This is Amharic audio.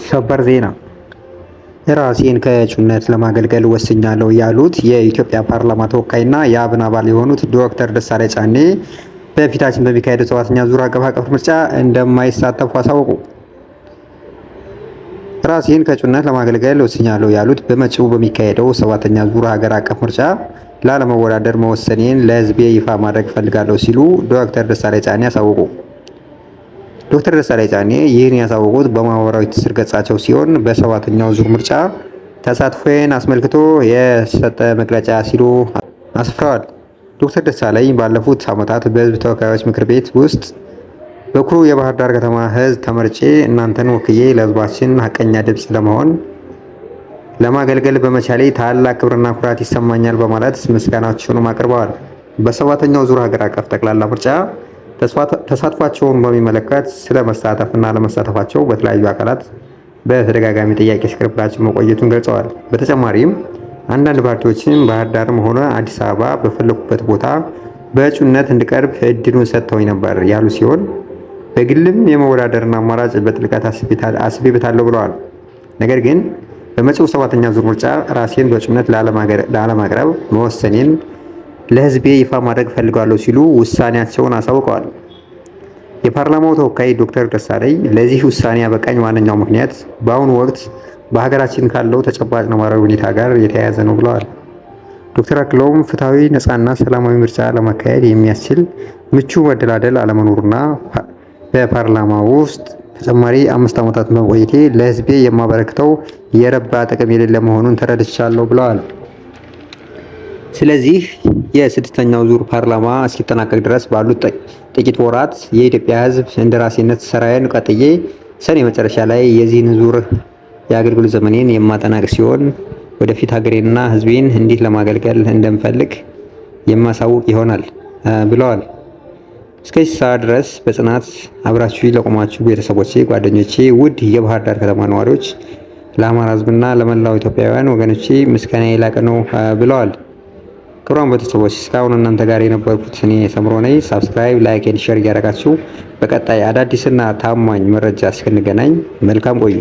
ሰበር ዜና ራሴን ከእጩነት ለማገልገል ወስኛለሁ ያሉት የኢትዮጵያ ፓርላማ ተወካይና የአብን አባል የሆኑት ዶክተር ደሳለኝ ጫኔ በፊታችን በሚካሄደው 7ኛ ዙር ሀገር አቀፍ ምርጫ እንደማይሳተፉ አሳወቁ። ራሴን ከእጩነት ለማገልገል ወስኛለሁ ያሉት በመጪው በሚካሄደው 7ኛ ዙር ሀገር አቀፍ ምርጫ ላለመወዳደር መወሰኔን ለሕዝቤ ይፋ ማድረግ እፈልጋለሁ ሲሉ ዶክተር ደሳለኝ ጫኔ አሳወቁ። ዶክተር ደሳለኝ ጫኔ ይህን ያሳወቁት በማህበራዊ ትስስር ገጻቸው ሲሆን በ7ኛው ዙር ምርጫ ተሳትፎን አስመልክቶ የሰጠ መግለጫ ሲሉ አስፍረዋል። ዶክተር ደሳለኝ ባለፉት ዓመታት በሕዝብ ተወካዮች ምክር ቤት ውስጥ በኩሩ የባህር ዳር ከተማ ሕዝብ ተመርጬ እናንተን ወክዬ ለሕዝባችን ሀቀኛ ድምፅ ለማገልገል በመቻሌ ታላቅ ክብርና ኩራት ይሰማኛል በማለት ምስጋናቸውንም አቅርበዋል። በ7ኛው ዙር ሀገር አቀፍ ጠቅላላ ምርጫ ተሳትፏቸውን በሚመለከት ስለ መሳተፍና ለመሳተፋቸው በተለያዩ አካላት በተደጋጋሚ ጥያቄ ሲቀርብላቸው መቆየቱን ገልጸዋል። በተጨማሪም አንዳንድ ፓርቲዎችም ባህር ዳርም ሆነ አዲስ አበባ በፈለኩበት ቦታ በእጩነት እንድቀርብ እድሉን ሰጥተውኝ ነበር ያሉ ሲሆን በግልም የመወዳደርን አማራጭ በጥልቀት አስቤበታለሁ ብለዋል። ነገር ግን በመጪው 7ኛ ዙር ምርጫ ራሴን በእጩነት ላለማቅረብ መወሰኔን ለሕዝቤ ይፋ ማድረግ ፈልጋለሁ ሲሉ ውሳኔያቸውን አሳውቀዋል። የፓርላማው ተወካይ ዶክተር ደሳለኝ ለዚህ ውሳኔ ያበቃኝ ዋነኛው ምክንያት በአሁኑ ወቅት በሀገራችን ካለው ተጨባጭ ነባራዊ ሁኔታ ጋር የተያያዘ ነው ብለዋል። ዶክተር አክለውም ፍትሐዊ፣ ነፃና ሰላማዊ ምርጫ ለማካሄድ የሚያስችል ምቹ መደላደል አለመኖሩና በፓርላማ ውስጥ ተጨማሪ 5 ዓመታት መቆየቴ ለሕዝቤ የማበረክተው የረባ ጥቅም የሌለ መሆኑን ተረድቻለሁ ብለዋል። ስለዚህ የ6ኛው ዙር ፓርላማ እስኪጠናቀቅ ድረስ ባሉት ጥቂት ወራት የኢትዮጵያ ሕዝብ እንደራሴነት ስራዬን ቀጥዬ ሰኔ መጨረሻ ላይ የዚህን ዙር የአገልግሎት ዘመኔን የማጠናቀቅ ሲሆን ወደፊት ሀገሬንና ሕዝቤን እንዴት ለማገልገል እንደምፈልግ የማሳውቅ ይሆናል ብለዋል። እስከዚህ ሰዓት ድረስ በጽናት አብራችሁ ለቆማችሁ ቤተሰቦቼ፣ ጓደኞቼ፣ ውድ የባህር ዳር ከተማ ነዋሪዎች፣ ለአማራ ሕዝብና ለመላው ኢትዮጵያውያን ወገኖቼ ምስጋና የላቀ ነው ብለዋል። ክቡራን ቤተሰቦች እስካሁን እናንተ ጋር የነበርኩት እኔ ሰምሮ ነኝ። ሳብስክራይብ፣ ላይክ ኤንድ ሼር እያደረጋችሁ በቀጣይ አዳዲስና ታማኝ መረጃ እስክንገናኝ መልካም ቆዩ።